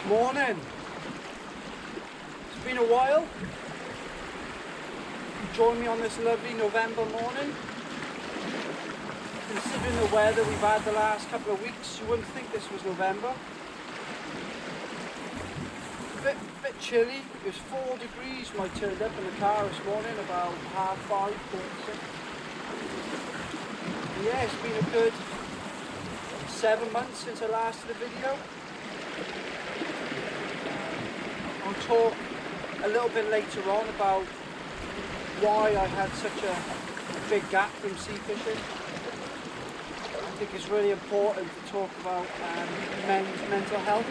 Morning. It's been a while. You join me on this lovely November morning. Considering the weather we've had the last couple of weeks, you wouldn't think this was November. Bit chilly. It was 4 degrees when I turned up in the car this morning, about 5:30, 46. Yeah, it's been a good 7 months since I last did a video. I'll talk a little bit later on about why I had such a big gap from sea fishing. I think it's really important to talk about men's mental health.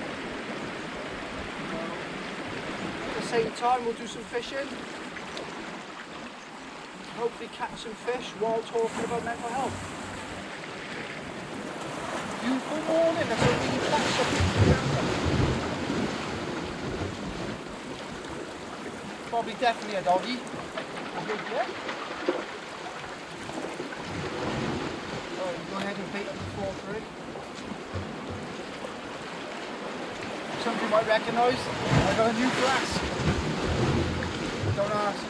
At the same time, we'll do some fishing. Hopefully catch some fish while talking about mental health. Beautiful morning, that's a really catch up. Probably definitely a doggy. Yeah. Alright, go ahead and bait up the floor for it. Some of you might recognise, I got a new glass. Don't ask.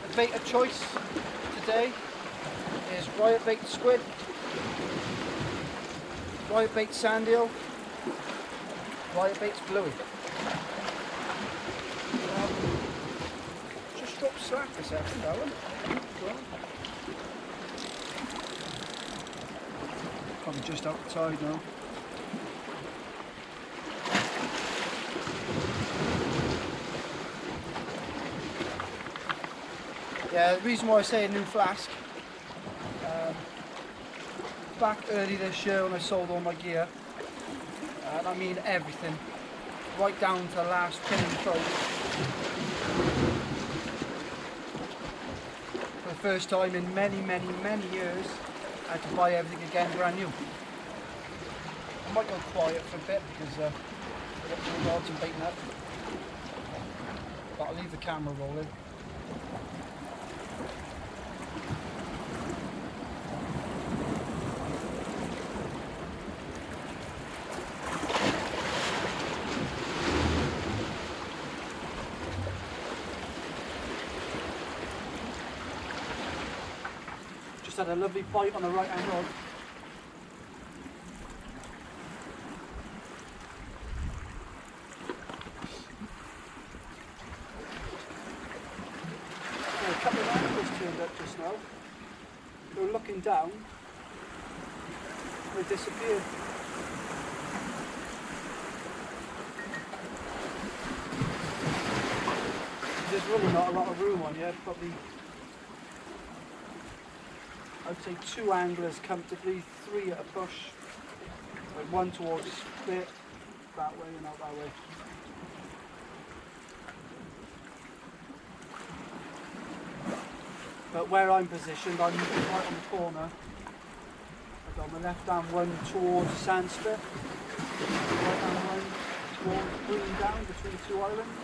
The bait of choice today is riot bait squid, riot bait sand eel, riot bait's bluey. Just drop slack a second, Alan. Probably just outside now. Yeah, the reason why I say a new flask, back early this year when I sold all my gear, and I mean everything, right down to the last pin and choice. For the first time in many years, I had to buy everything again brand new. I might go quiet for a bit because I've got two rods and baiting up, but I'll leave the camera rolling. Had a lovely bite on the right hand rod. A couple of anglers turned up just now. They were looking down. They disappeared. There's really not a lot of room on here. Probably I'd say 2 anglers comfortably, 3 at a push, like 1 towards split, that way and out that way. But where I'm positioned, I'm right on the corner. I've got my left hand one towards sand spit, right hand one towards bringing down between 2 islands.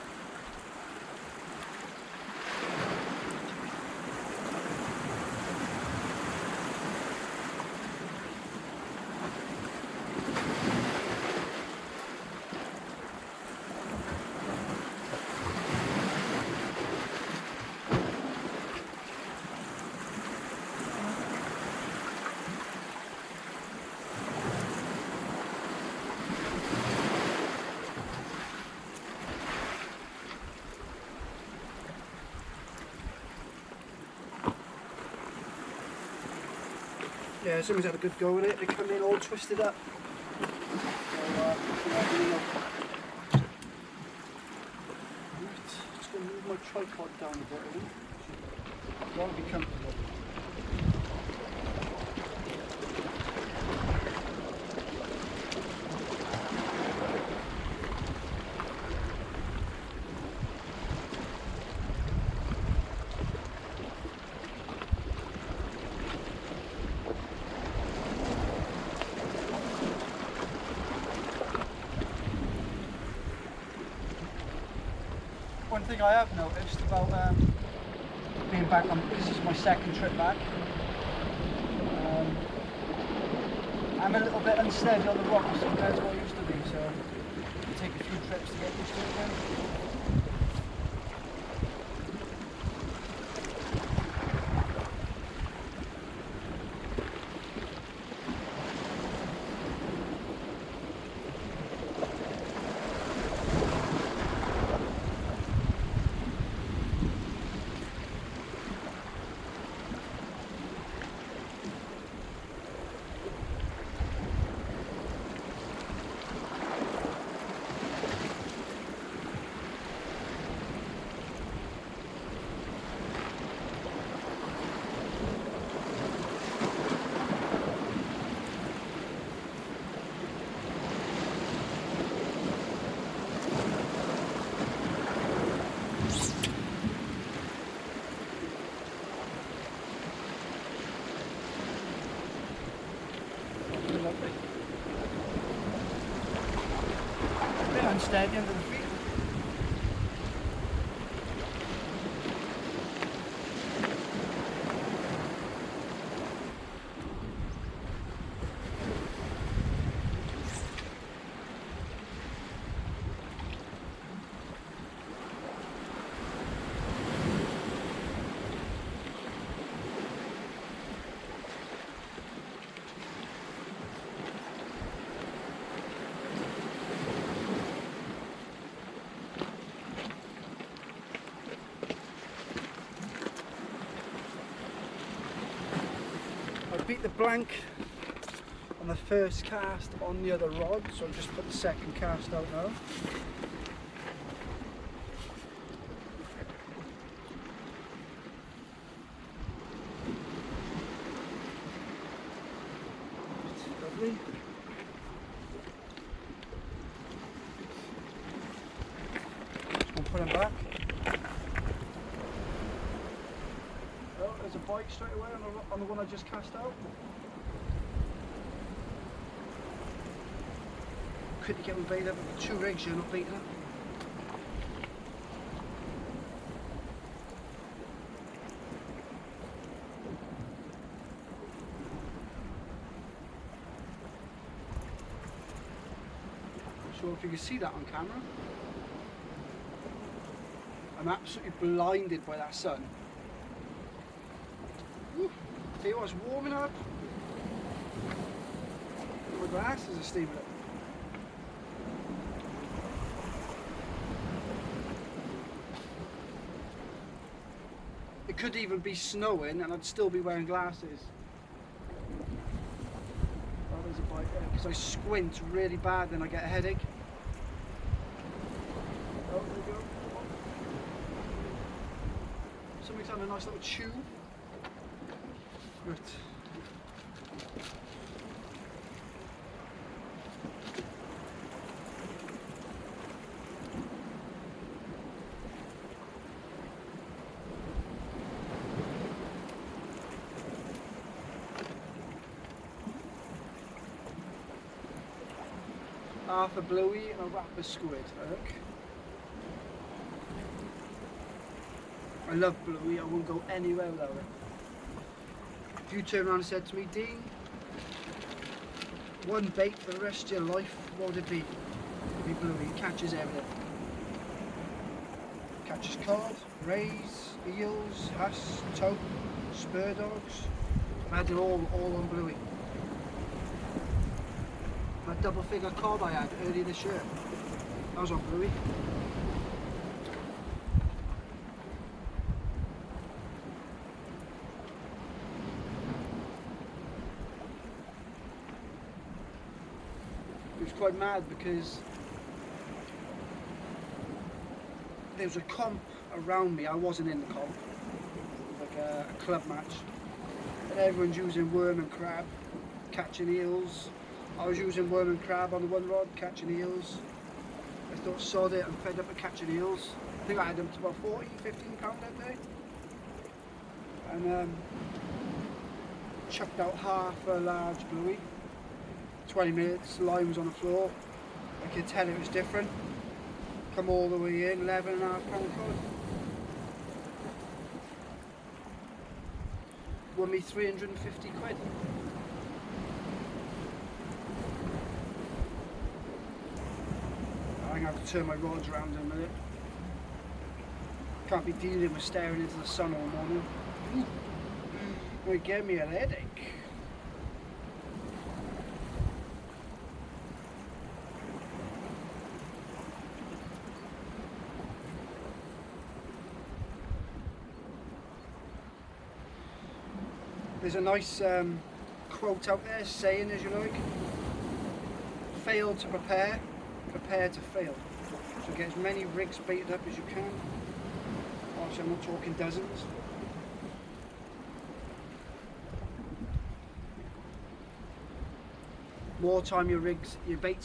Yeah, someone's had a good go with it. They come in all twisted up. So, just going to move my tripod down a bit, I think. I want to be comfortable. One thing I have noticed about being back on, this is my second trip back, I'm a little bit unsteady on the rocks compared to what I used to be, so it'll take a few trips to get used to it again. Lovely. A bit unsteady under the feet. I beat the blank on the first cast on the other rod, so I'll just put the second cast out now. Lovely. Just going to put him back. There's a bite straight away on the one I just cast out. Quickly get my bait up with 2 rigs, you're not beating it. Not sure if you can see that on camera. I'm absolutely blinded by that sun. Tell you what, it's warming up. My glasses are steaming up. It could even be snowing and I'd still be wearing glasses. Oh, there's a bite there, because I squint really bad and I get a headache. Oh, there we go. Somebody's having a nice little chew. Right. Half a bluey and a wrapper squid, I think. I love bluey, I wouldn't go anywhere without it. If you turned around and said to me, Dean, one bait for the rest of your life, what would it be? It'd be bluey, it catches everything. Catches cod, rays, eels, hass, tope, spur dogs. I had it all on bluey. That double figure cod I had earlier this year, that was on bluey. It was quite mad because there was a comp around me. I wasn't in the comp. It was like a club match. And everyone's using worm and crab, catching eels. I was using worm and crab on the one rod, catching eels. I thought, sod it, I'm fed up with catching eels. I think I had them to about 40, 15 pound that day. And chucked out half a large bluey. 20 minutes, line was on the floor. I could tell it was different. Come all the way in, 11.5 pound cod. Won me 350 quid. going to have to turn my rods around in a minute. Can't be dealing with staring into the sun all morning. It might give me a headache. There's a nice quote out there, saying as you like, fail to prepare, prepare to fail. So get as many rigs baited up as you can. Obviously I'm not talking dozens. More time your bait's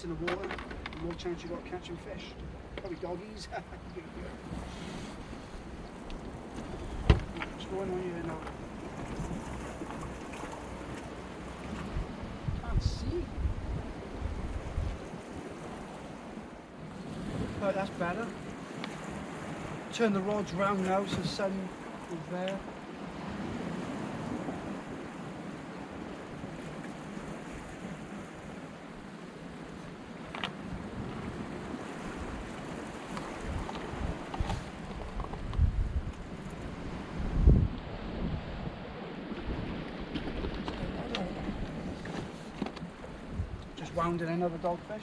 in the water, the more chance you've got of catching fish. Probably doggies. What's going on here now? Can't see. Right, that's better. Turn the rods round now so the sun is there. Just wound in another dogfish.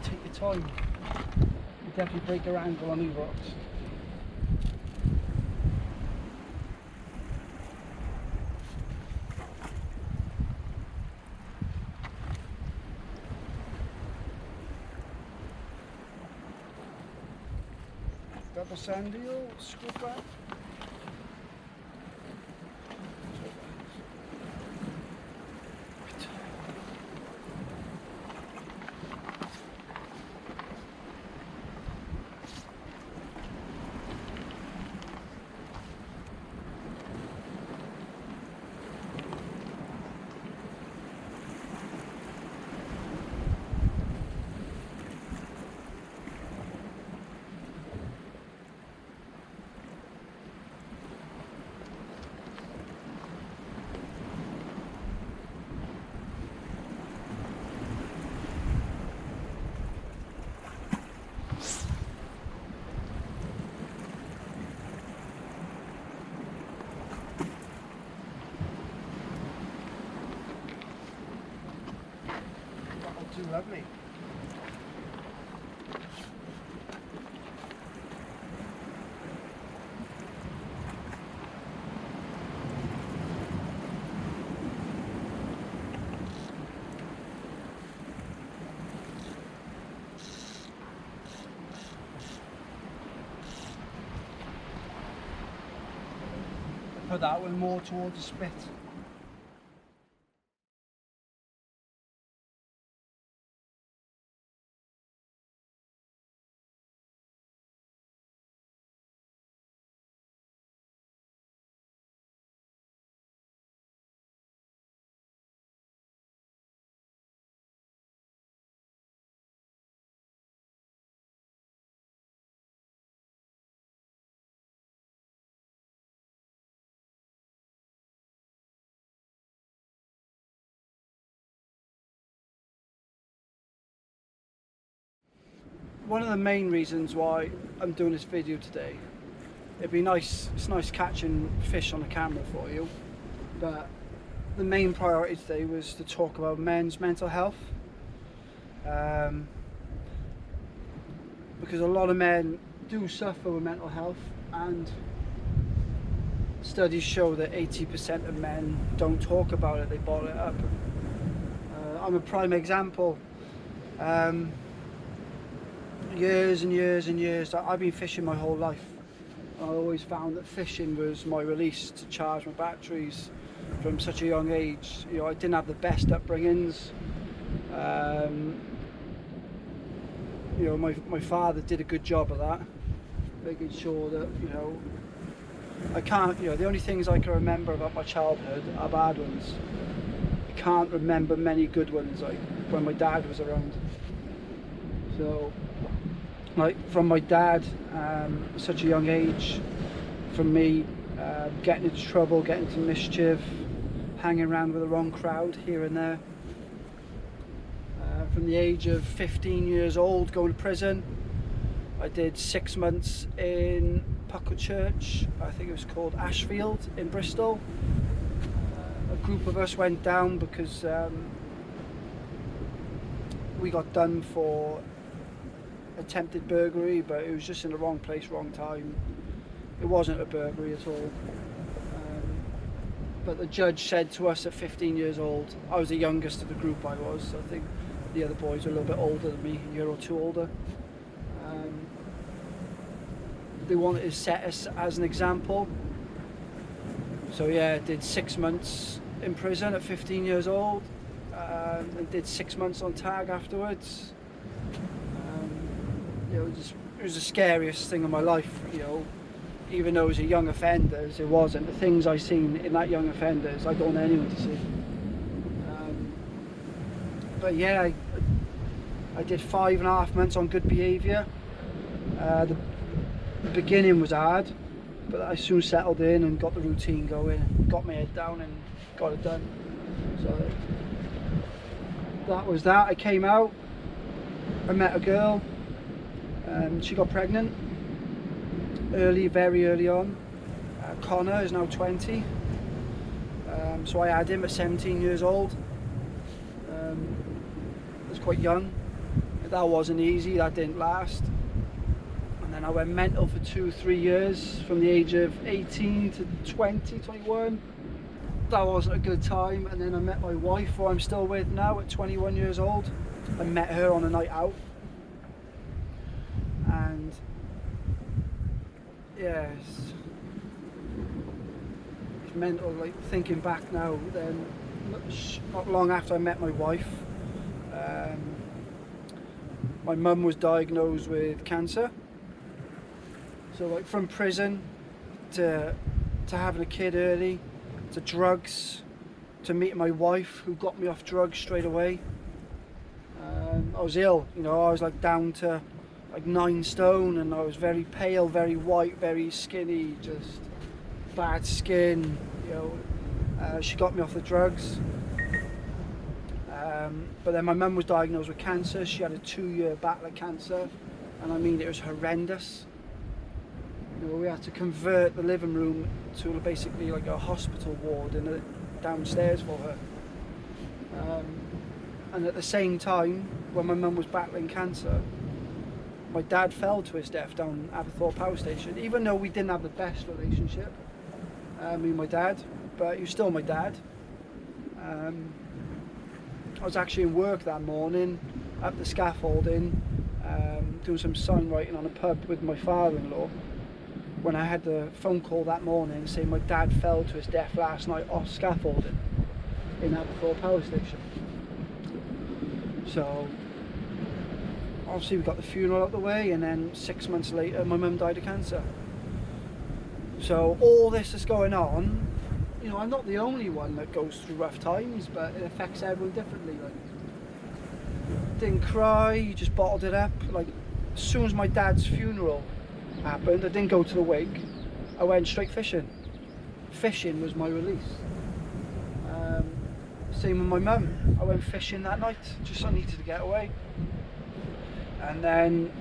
Take your time. You definitely break your angle on these rocks. Got the sandy or scoop back? Too lovely. Put that one more towards the spit. One of the main reasons why I'm doing this video today, it'd be nice, it's nice catching fish on the camera for you, but the main priority today was to talk about men's mental health, because a lot of men do suffer with mental health, and studies show that 80% of men don't talk about it, they bottle it up. I'm a prime example. Years and years and years, I've been fishing my whole life. I always found that fishing was my release to charge my batteries from such a young age. You know, I didn't have the best upbringings. You know, my father did a good job of that, making sure that, you know, I can't, the only things I can remember about my childhood are bad ones. I can't remember many good ones, like when my dad was around. So, like from my dad, such a young age, from me getting into trouble, getting into mischief, hanging around with the wrong crowd here and there. From the age of 15 years old, going to prison. I did 6 months in Puckle Church, I think it was called Ashfield in Bristol. A group of us went down because we got done for attempted burglary, but it was just in the wrong place, wrong time. It wasn't a burglary at all. But the judge said to us at 15 years old, I was the youngest of the group, I was, so I think the other boys were a little bit older than me, a year or two older. They wanted to set us as an example. So yeah, I did 6 months in prison at 15 years old. I did 6 months on tag afterwards. It was the scariest thing of my life, even though it was a young offenders, it wasn't. The things I seen in that young offenders, I don't want anyone to see. But yeah, I did 5.5 months on good behaviour. The beginning was hard, but I soon settled in and got the routine going, got my head down and got it done. So that was that. I came out, I met a girl, she got pregnant very early on. Connor is now 20, so I had him at 17 years old. I was quite young. That wasn't easy, that didn't last. And then I went mental for 2-3 years, from the age of 18 to 20, 21. That wasn't a good time. And then I met my wife, who I'm still with now, at 21 years old. I met her on a night out. And yeah, it's mental, like thinking back now. Then not long after I met my wife, my mum was diagnosed with cancer. So like from prison to having a kid early, to drugs, to meeting my wife, who got me off drugs straight away. I was ill, I was like down to like 9 stone, and I was very pale, very white, very skinny, just bad skin. She got me off the drugs. But then my mum was diagnosed with cancer. She had a 2-year battle of cancer, and I mean, it was horrendous. We had to convert the living room to basically like a hospital ward downstairs for her. And at the same time, when my mum was battling cancer, my dad fell to his death down Aberthorpe Power Station. Even though we didn't have the best relationship, me and my dad, but he was still my dad. I was actually in work that morning, up the scaffolding, doing some sign writing on a pub with my father-in-law, when I had the phone call that morning saying my dad fell to his death last night off scaffolding in Aberthorpe Power Station. So obviously we got the funeral out the way, and then 6 months later my mum died of cancer. So all this is going on. I'm not the only one that goes through rough times, but it affects everyone differently. Like, didn't cry, you just bottled it up. Like, as soon as my dad's funeral happened, I didn't go to the wake, I went straight fishing. Fishing was my release. Same with my mum. I went fishing that night, just I needed to get away. And then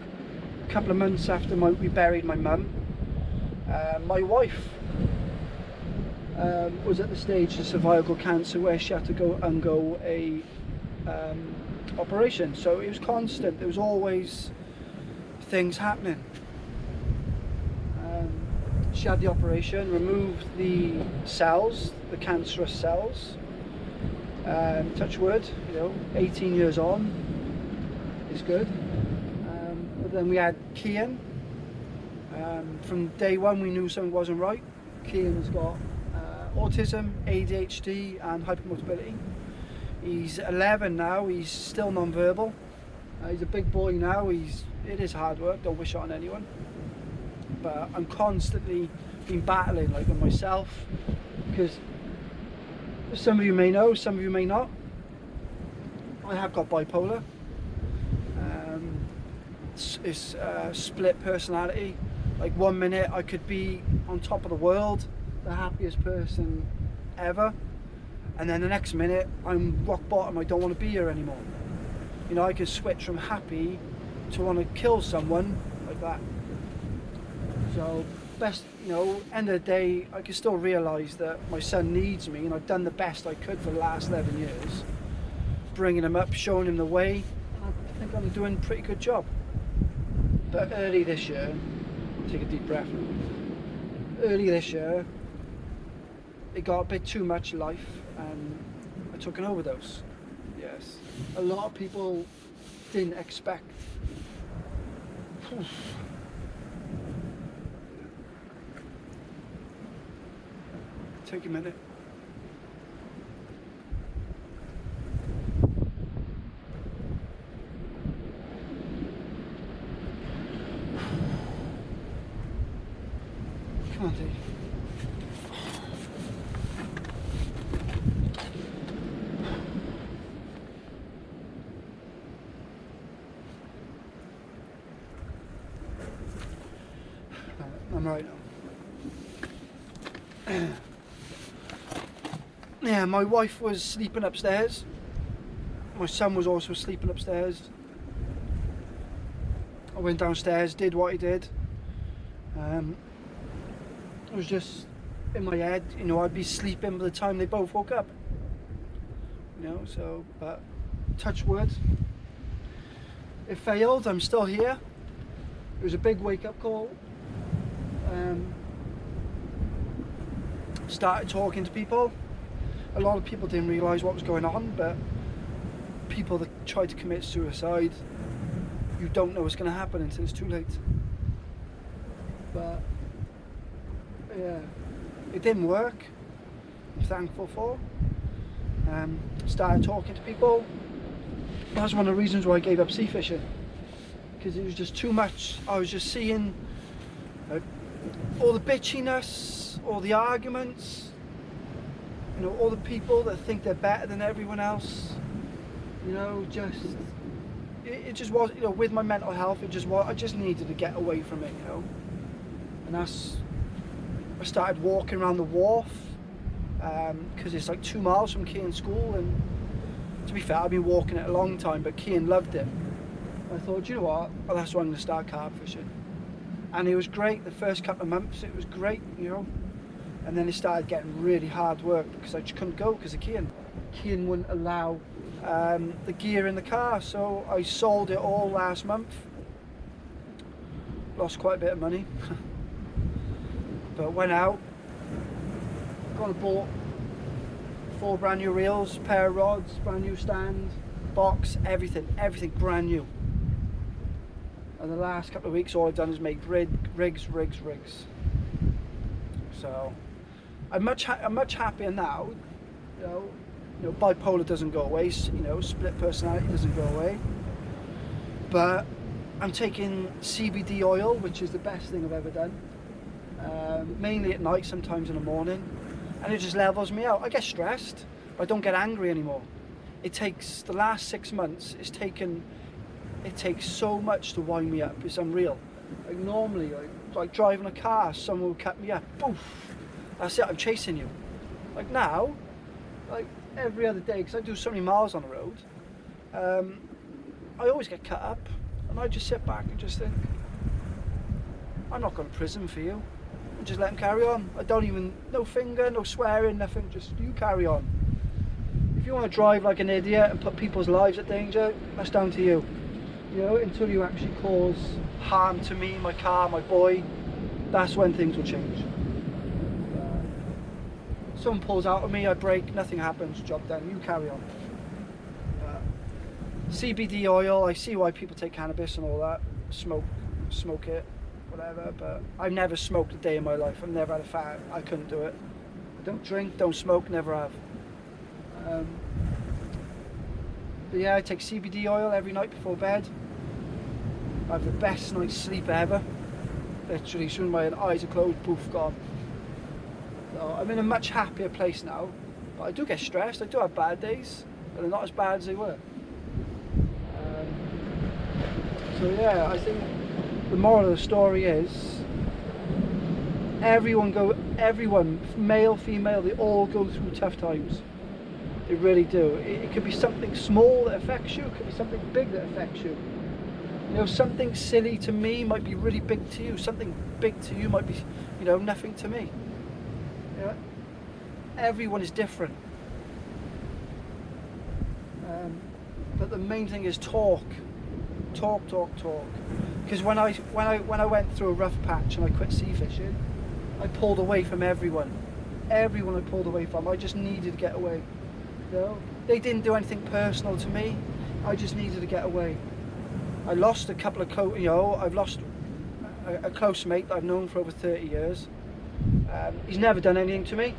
a couple of months after we buried my mum, my wife was at the stage of cervical cancer where she had to go undergo a operation. So it was constant, there was always things happening. She had the operation, removed the cells, the cancerous cells. Touch wood, 18 years on is good. But then we had Kian. From day one we knew something wasn't right. Kian's got autism, ADHD and hypermobility. He's 11 now, he's still non-verbal. He's a big boy now, it is hard work, don't wish it on anyone. But I'm constantly been battling like with myself, because some of you may know, some of you may not, I have got bipolar. It's split personality. Like 1 minute I could be on top of the world, the happiest person ever, and then the next minute I'm rock bottom, I don't want to be here anymore. You know, I can switch from happy to want to kill someone like that. So best, you know, end of the day, I can still realise that my son needs me, and I've done the best I could for the last 11 years, bringing him up, showing him the way, and I think I'm doing a pretty good job. But early this year, take a deep breath. Early this year, it got a bit too much life, and I took an overdose. Yes, a lot of people didn't expect. Take a minute. Come on, Dave. I'm right now. Yeah, my wife was sleeping upstairs. My son was also sleeping upstairs. I went downstairs, did what I did. It was just in my head, you know, I'd be sleeping by the time they both woke up. You know, so, but touch wood. It failed, I'm still here. It was a big wake-up call. Started talking to people. A lot of people didn't realise what was going on, but people that tried to commit suicide, you don't know what's going to happen until it's too late. But yeah, it didn't work. I'm thankful for. Started talking to people. That's one of the reasons why I gave up sea fishing, because it was just too much. I was just seeing all the bitchiness, all the arguments, you know, all the people that think they're better than everyone else. You know, it just was, you know, with my mental health, it just was, I just needed to get away from it, you know. And I started walking around the wharf, because it's like 2 miles from Kean School, and to be fair, I've been walking it a long time, but Kean loved it. I thought, you know what, well, that's why I'm going to start carp fishing. And it was great, the first couple of months, it was great, you know. And then it started getting really hard work because I just couldn't go because of Kean. Kean wouldn't allow the gear in the car, so I sold it all last month. Lost quite a bit of money. But went out, gone and bought 4 brand new reels, pair of rods, brand new stand, box, everything brand new. And the last couple of weeks, all I've done is make rigs. So I'm much happier now. You know, bipolar doesn't go away. You know, split personality doesn't go away. But I'm taking CBD oil, which is the best thing I've ever done. Mainly at night, sometimes in the morning, and it just levels me out. I get stressed, but I don't get angry anymore. It takes the last 6 months. It takes so much to wind me up. It's unreal. Like normally, like driving a car, someone will cut me up. Poof! That's it. I'm chasing you. Like now, like every other day, because I do so many miles on the road, I always get cut up, and I just sit back and just think, I'm not going to prison for you. And just let them carry on. I don't even, no finger, no swearing, nothing. Just you carry on. If you want to drive like an idiot and put people's lives at danger, that's down to you. You know, until you actually cause harm to me, my car, my boy, that's when things will change. Someone pulls out of me, I brake, nothing happens, job done, you carry on. CBD oil, I see why people take cannabis and all that, smoke it, whatever, but I've never smoked a day in my life. I've never had a fag, I couldn't do it. Don't drink, don't smoke, never have. But yeah, I take CBD oil every night before bed. I have the best night's sleep ever. Literally, as soon as my eyes are closed, poof, gone. So I'm in a much happier place now, but I do get stressed, I do have bad days, but they're not as bad as they were. So yeah, I think the moral of the story is everyone, male, female, they all go through tough times. They really do. It could be something small that affects you, it could be something big that affects you. You know, something silly to me might be really big to you, something big to you might be, you know, nothing to me. Yeah? Everyone is different. But the main thing is talk. Talk. Because when I went through a rough patch and I quit sea fishing, I pulled away from everyone. Everyone I pulled away from. I just needed to get away. You know? They didn't do anything personal to me. I just needed to get away. I lost a couple of I've lost a close mate that I've known for over 30 years. He's never done anything to me.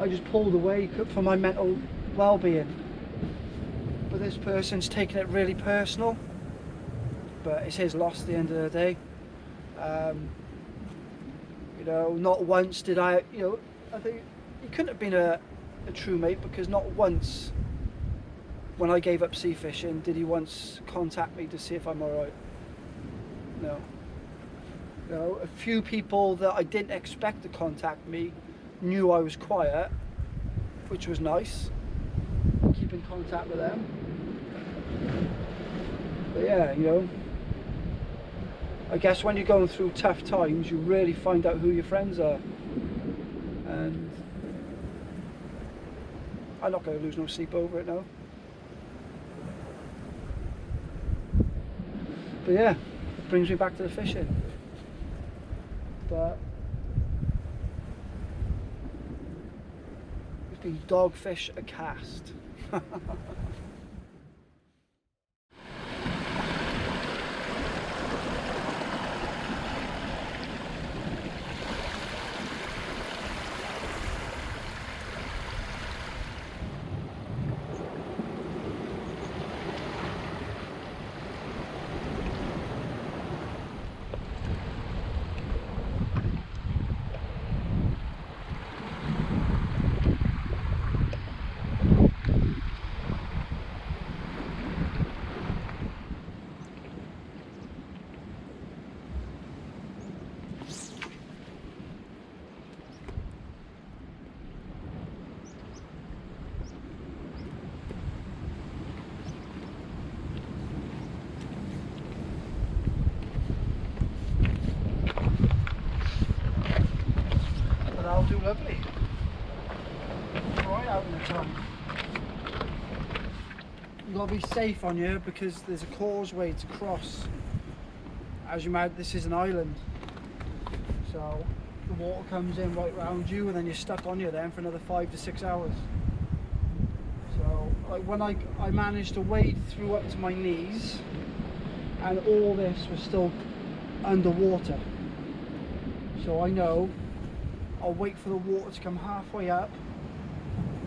I just pulled away for my mental well-being. But this person's taken it really personal. But it's his loss at the end of the day. You know, not once did I think he couldn't have been a true mate, because not once when I gave up sea fishing did he once contact me to see if I'm alright. No. You know, a few people that I didn't expect to contact me knew I was quiet, which was nice. Keep in contact with them. But yeah, you know, I guess when you're going through tough times, you really find out who your friends are. And I'm not going to lose no sleep over it now. But yeah, it brings me back to the fishing. But it's been dogfish a cast. Do lovely. Right out in the tongue. You've got to be safe on here because there's a causeway to cross. As you might, this is an island, so the water comes in right round you, and then you're stuck on you then for another 5 to 6 hours. So like when I managed to wade through up to my knees, and all this was still underwater. So I know I'll wait for the water to come halfway up,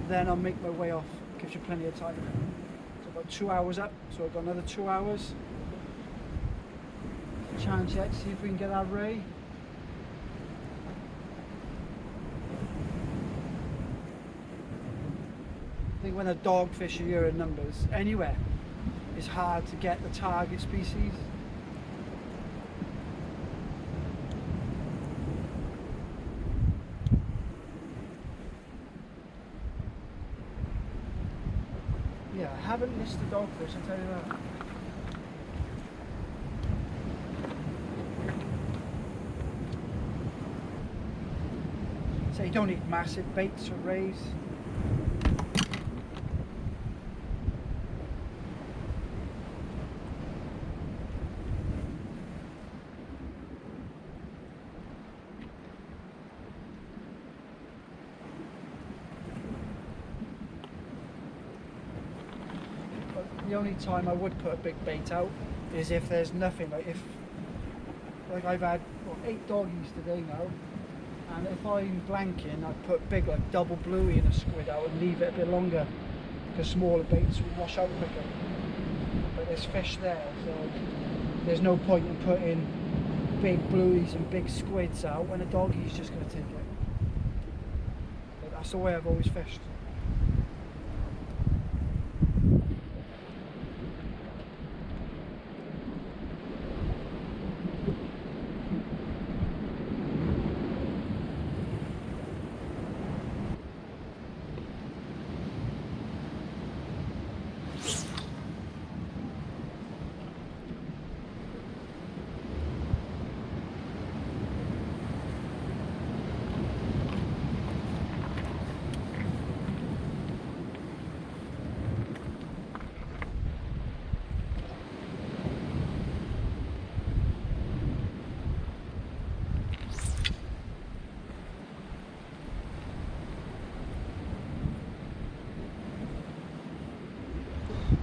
then I'll make my way off. Gives you plenty of time. So about 2 hours up, so I've got another 2 hours. Chance yet to see if we can get our ray. I think when a dogfish are here in numbers, anywhere, it's hard to get the target species. Yeah, I haven't missed the dogfish, I'll tell you that. So you don't need massive baits or rays. The only time I would put a big bait out is if there's nothing, like I've had 8 doggies today now, and if I'm blanking I'd put big like double bluey in a squid out and leave it a bit longer because smaller baits will wash out quicker. But there's fish there, so there's no point in putting big blueys and big squids out when a doggie's just going to take it. That's the way I've always fished.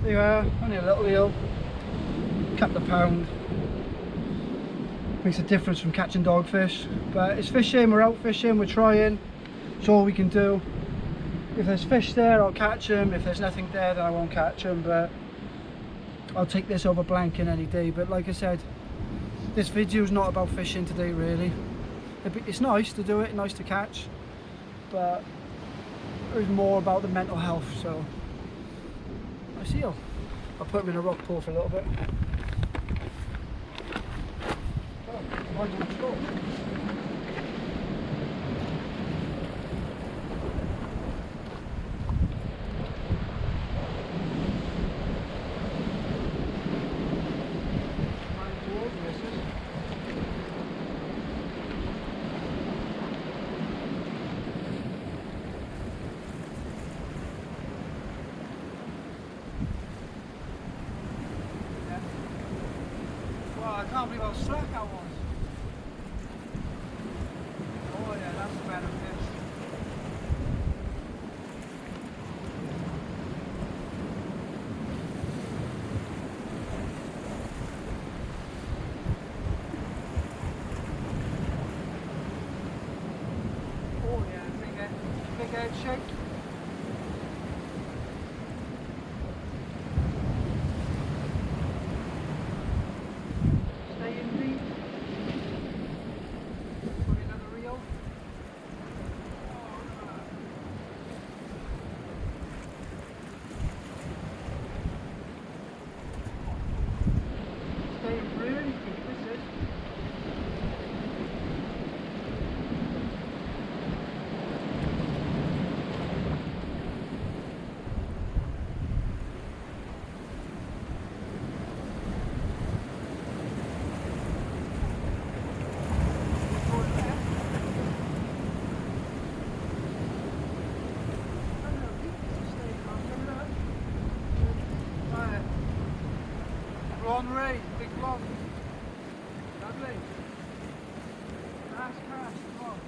There you are, only a little eel, couple of pound. Makes a difference from catching dogfish, but it's fishing, we're out fishing, we're trying, it's all we can do. If there's fish there, I'll catch them. If there's nothing there, then I won't catch them, but I'll take this over blanking any day. But like I said, this video is not about fishing today really. It's nice to do it, nice to catch, but it's more about the mental health. So nice eel. I'll put him in a rock pool for a little bit. Oh, let's go. I can't believe how slack I was. Oh yeah, that's a better fish. Oh yeah, big head shake. Ray, big vlog. Lovely. Nice cast, come on.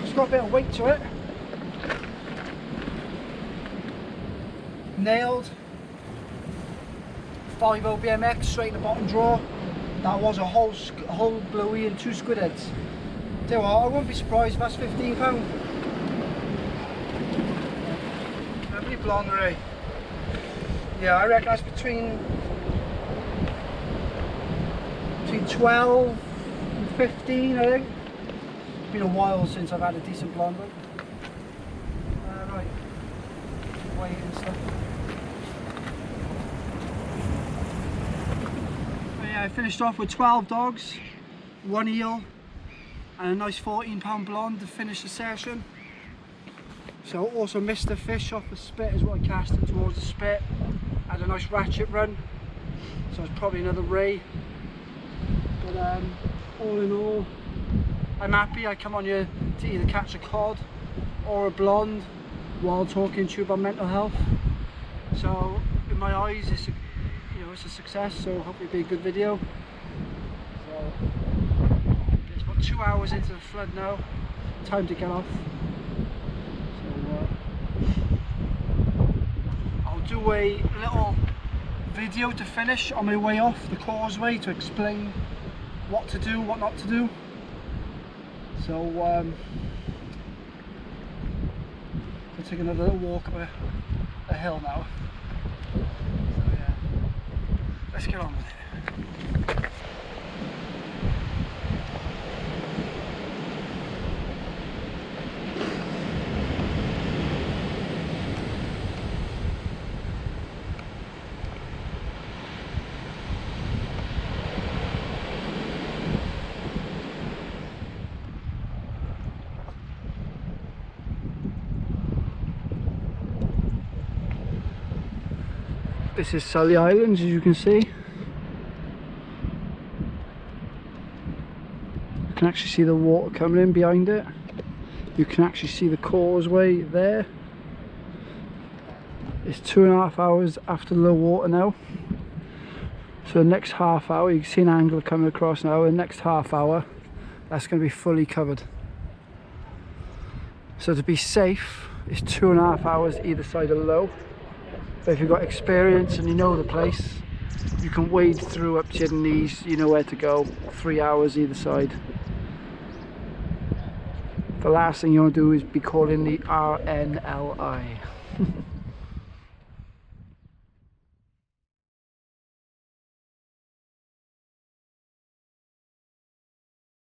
It's got a bit of weight to it. Nailed. 5-0 BMX straight in the bottom drawer. That was a whole bluey and 2 squid heads. Tell you what, I wouldn't be surprised if that's £15. Lovely blonde ray. Yeah, I reckon that's between 12 and 15, I think. been a while since I've had a decent blonde one. Right, weight and stuff. But yeah, I finished off with 12 dogs, 1 eel, and a nice 14-pound blonde to finish the session. So also missed the fish off the spit is what I cast it towards the spit. Had a nice ratchet run, so it's probably another ray. But all in all, I'm happy. I come on here to either catch a cod or a blonde while talking to you about mental health. So in my eyes, it's a, it's a success. So hopefully it'll be a good video. So it's about 2 hours into the flood now. Time to get off. I'll do a little video to finish on my way off the causeway to explain what to do, what not to do. So I'll take another little walk up a hill now. So yeah, let's get on with it. This is Sully Islands, as you can see. You can actually see the water coming in behind it. You can actually see the causeway there. It's 2.5 hours after the low water now. So the next half hour, you can see an angler coming across now. The next half hour, that's going to be fully covered. So to be safe, it's 2.5 hours either side of the low. But if you've got experience and you know the place, you can wade through up to your knees, you know where to go, 3 hours either side. The last thing you want to do is be calling the RNLI.